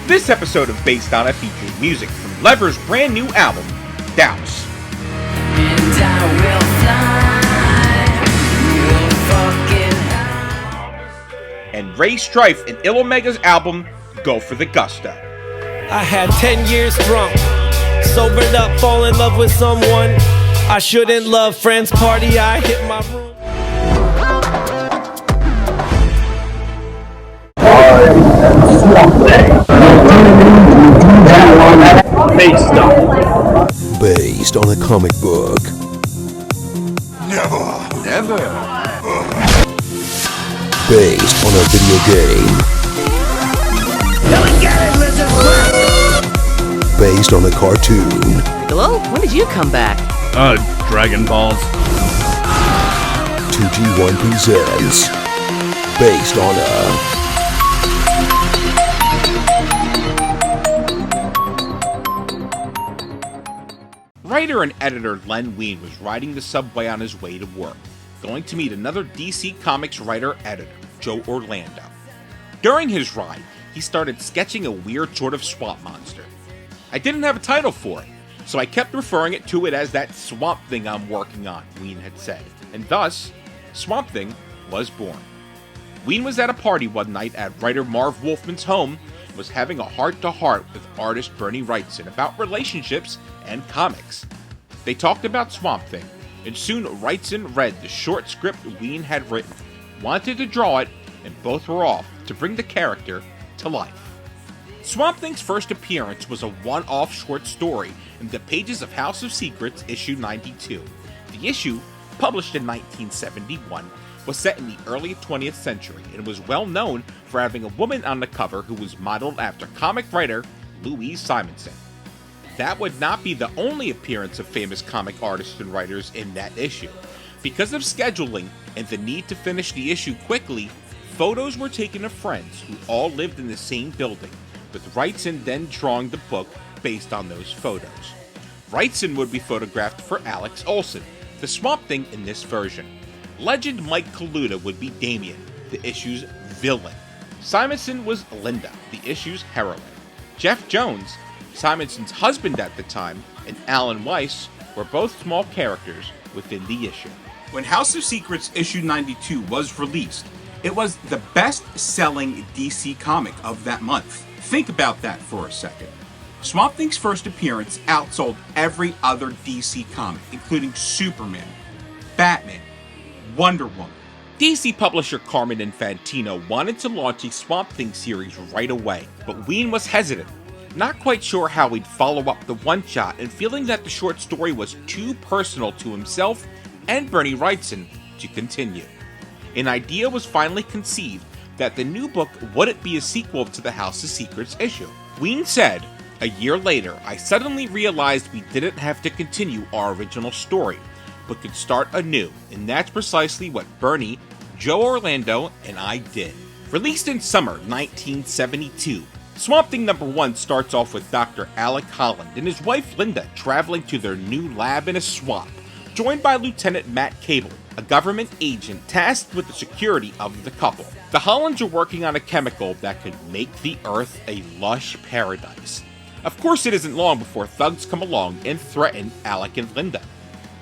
This episode of Based On It features music from Lever's brand new album, Douse. And I will fly, And Ray Strife and Ill Omega's album, Go For The Gusto. I had 10 years drunk, sobered up, fall in love with someone I shouldn't love, friends party, I hit my room. Based on a comic book. Never. Based on a video game. Based on a cartoon. Hello? When did you come back? Dragon Balls. 2G1 presents Based on a... Writer and editor Len Wein was riding the subway on his way to work, going to meet another DC Comics writer-editor, Joe Orlando. During his ride, he started sketching a weird sort of swamp monster. I didn't have a title for it, so I kept referring to it as that Swamp Thing I'm working on, Wein had said, and thus, Swamp Thing was born. Wein was at a party one night at writer Marv Wolfman's home and was having a heart-to-heart with artist Bernie Wrightson about relationships and comics. They talked about Swamp Thing, and soon Wrightson read the short script Wein had written, wanted to draw it, and both were off to bring the character to life. Swamp Thing's first appearance was a one-off short story in the pages of House of Secrets issue 92. The issue, published in 1971, was set in the early 20th century and was well known for having a woman on the cover who was modeled after comic writer Louise Simonson. That would not be the only appearance of famous comic artists and writers in that issue. Because of scheduling and the need to finish the issue quickly, photos were taken of friends who all lived in the same building, with Wrightson then drawing the book based on those photos. Wrightson would be photographed for Alex Olson, the Swamp Thing in this version. Legend Mike Kaluta would be Damien, the issue's villain. Simonson was Linda, the issue's heroine. Jeff Jones, Simonson's husband at the time, and Alan Weiss were both small characters within the issue. When House of Secrets issue 92 was released, it was the best-selling DC comic of that month. Think about that for a second. Swamp Thing's first appearance outsold every other DC comic, including Superman, Batman, Wonder Woman. DC publisher Carmen Infantino wanted to launch a Swamp Thing series right away, but Wein was hesitant, not quite sure how he'd follow up the one-shot and feeling that the short story was too personal to himself and Bernie Wrightson to continue. An idea was finally conceived that the new book wouldn't be a sequel to the House of Secrets issue. Wein said, "A year later, I suddenly realized we didn't have to continue our original story, but could start anew, and that's precisely what Bernie, Joe Orlando, and I did." Released in summer 1972, Swamp Thing #1 starts off with Dr. Alec Holland and his wife Linda traveling to their new lab in a swamp, joined by Lieutenant Matt Cable, a government agent tasked with the security of the couple. The Hollands are working on a chemical that could make the Earth a lush paradise. Of course, it isn't long before thugs come along and threaten Alec and Linda.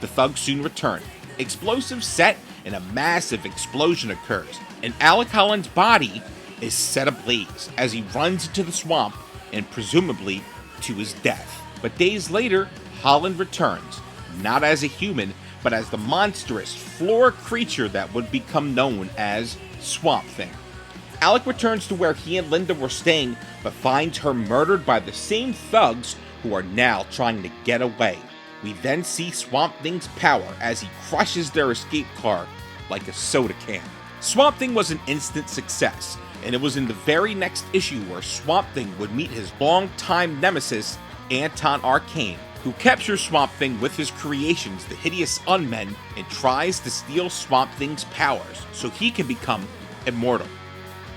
The thugs soon return. Explosives set and a massive explosion occurs, and Alec Holland's body is set ablaze as he runs into the swamp and presumably to his death. But days later, Holland returns, not as a human, but as the monstrous floor creature that would become known as Swamp Thing. Alec returns to where he and Linda were staying, but finds her murdered by the same thugs who are now trying to get away. We then see Swamp Thing's power as he crushes their escape car like a soda can. Swamp Thing was an instant success, and it was in the very next issue where Swamp Thing would meet his longtime nemesis, Anton Arcane, who captures Swamp Thing with his creations, the Hideous Unmen, and tries to steal Swamp Thing's powers so he can become immortal.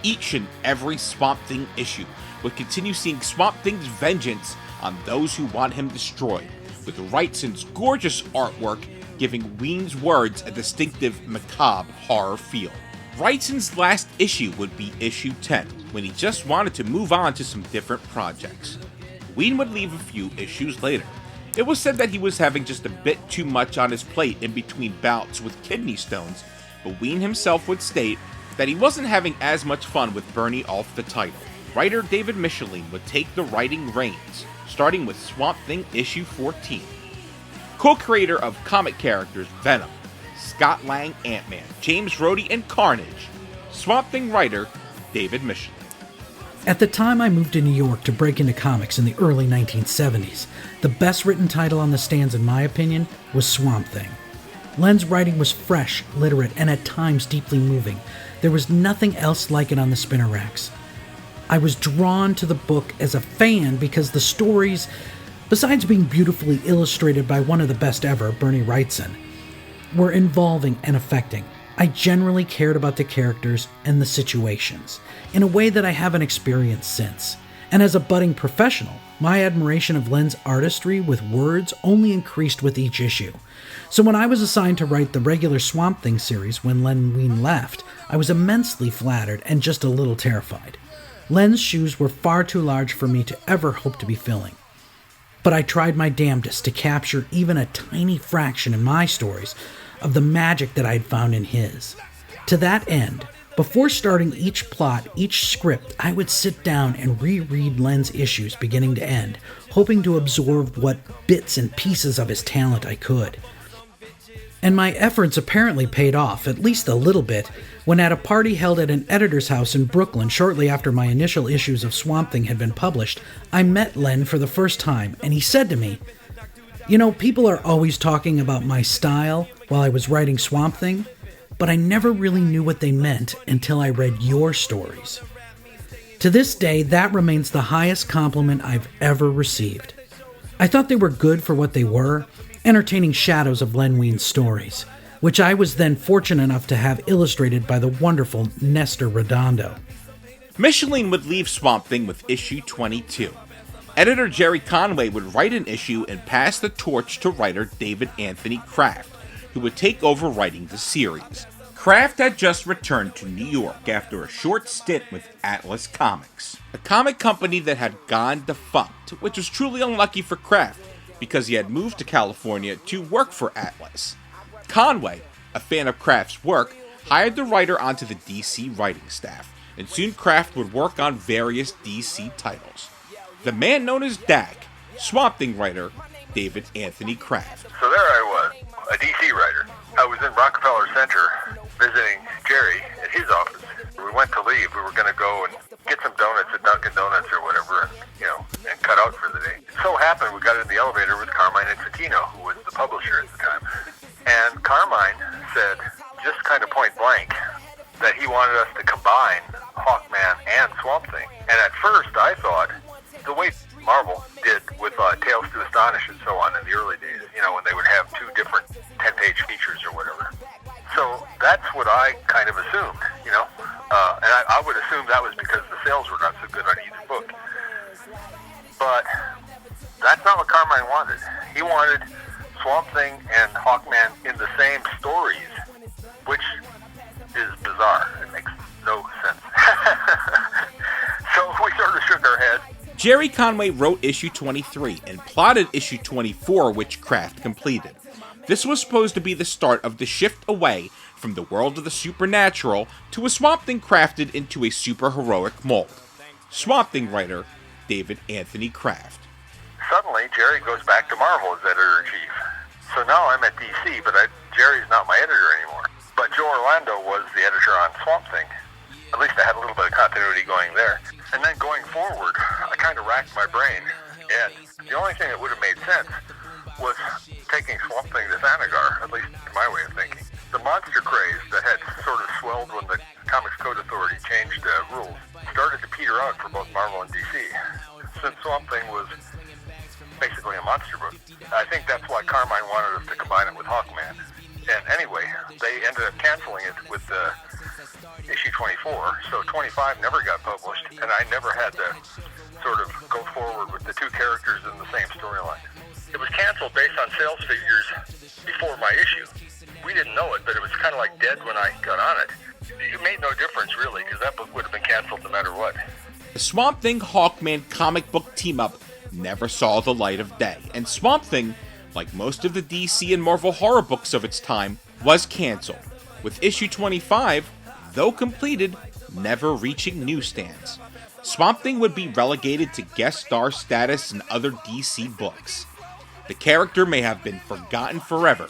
Each and every Swamp Thing issue would continue seeing Swamp Thing's vengeance on those who want him destroyed, with Wrightson's gorgeous artwork giving Wein's words a distinctive macabre horror feel. Wrightson's last issue would be issue 10, when he just wanted to move on to some different projects. Wein would leave a few issues later. It was said that he was having just a bit too much on his plate in between bouts with kidney stones, but Wein himself would state that he wasn't having as much fun with Bernie off the title. Writer David Michelin would take the writing reins, starting with Swamp Thing issue 14. Co-creator of comic characters Venom, Scott Lang Ant-Man, James Rhodey, and Carnage, Swamp Thing writer David Michelin. At the time I moved to New York to break into comics in the early 1970s, the best written title on the stands in my opinion was Swamp Thing. Len's writing was fresh, literate, and at times deeply moving. There was nothing else like it on the spinner racks. I was drawn to the book as a fan because the stories, besides being beautifully illustrated by one of the best ever, Bernie Wrightson, were involving and affecting. I generally cared about the characters and the situations in a way that I haven't experienced since. And as a budding professional, my admiration of Len's artistry with words only increased with each issue. So when I was assigned to write the regular Swamp Thing series when Len Wein left, I was immensely flattered and just a little terrified. Len's shoes were far too large for me to ever hope to be filling. But I tried my damnedest to capture even a tiny fraction in my stories of the magic that I had found in his. To that end, before starting each plot, each script, I would sit down and reread Len's issues beginning to end, hoping to absorb what bits and pieces of his talent I could. And my efforts apparently paid off, at least a little bit, when at a party held at an editor's house in Brooklyn shortly after my initial issues of Swamp Thing had been published, I met Len for the first time, and he said to me, "You know, people are always talking about my style while I was writing Swamp Thing, but I never really knew what they meant until I read your stories." To this day, that remains the highest compliment I've ever received. I thought they were good for what they were, entertaining shadows of Len Wein's stories, which I was then fortunate enough to have illustrated by the wonderful Nestor Redondo. Michelin would leave Swamp Thing with issue 22. Editor Jerry Conway would write an issue and pass the torch to writer David Anthony Kraft, who would take over writing the series. Kraft had just returned to New York after a short stint with Atlas Comics, a comic company that had gone defunct, which was truly unlucky for Kraft because he had moved to California to work for Atlas. Conway, a fan of Kraft's work, hired the writer onto the DC writing staff, and soon Kraft would work on various DC titles. The man known as Dak, Swamp Thing writer David Anthony Kraft. So there I was, a DC writer. I was in Rockefeller Center visiting Jerry at his office. We went to leave. We were going to go and get some donuts at Dunkin' Donuts or whatever, and cut out for the day. It so happened we got in the elevator with Carmine Infantino, who was the publisher at the time. And Carmine said, just kind of point blank, that he wanted us to combine Hawkman and Swamp Thing. And at first I thought, the way Marvel did with Tales to Astonish and so on in the early days, when they would have two different 10-page features or whatever. So that's what I kind of assumed, and I would assume that was because the sales were not so good on either book. But that's not what Carmine wanted. He wanted Swamp Thing and Hawkman in the same stories, which is bizarre. It makes no sense. So we sort of shook our heads. Jerry Conway wrote issue 23 and plotted issue 24, which Kraft completed. This was supposed to be the start of the shift away from the world of the supernatural to a Swamp Thing crafted into a super-heroic mold. Swamp Thing writer David Anthony Kraft. Suddenly, Jerry goes back to Marvel as editor-in-chief. So now I'm at DC, but Jerry's not my editor anymore. But Joe Orlando was the editor on Swamp Thing. At least I had a little bit of continuity going there. And then going forward, I kind of racked my brain. And the only thing that would have made sense was taking Swamp Thing to Thanagar, at least in my way of thinking. The monster craze that had sort of swelled when the Comics Code Authority changed rules started to peter out for both Marvel and DC. Since Swamp Thing was basically a monster book, I think that's why Carmine wanted us to combine it with Hawkman. And anyway, they ended up canceling it with issue 24, so 25 never got published, and I never had to sort of go forward with the two characters in the same storyline. It was canceled based on sales figures before my issue. We didn't know it, but it was kind of like dead when I got on it. made no difference, really, because that book would have been canceled no matter what. The Swamp Thing Hawkman comic book team-up never saw the light of day, and Swamp Thing, like most of the DC and Marvel horror books of its time, was canceled, with issue 25, though completed, never reaching newsstands. Swamp Thing would be relegated to guest star status in other DC books. The character may have been forgotten forever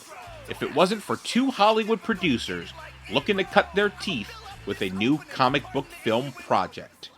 if it wasn't for two Hollywood producers looking to cut their teeth with a new comic book film project.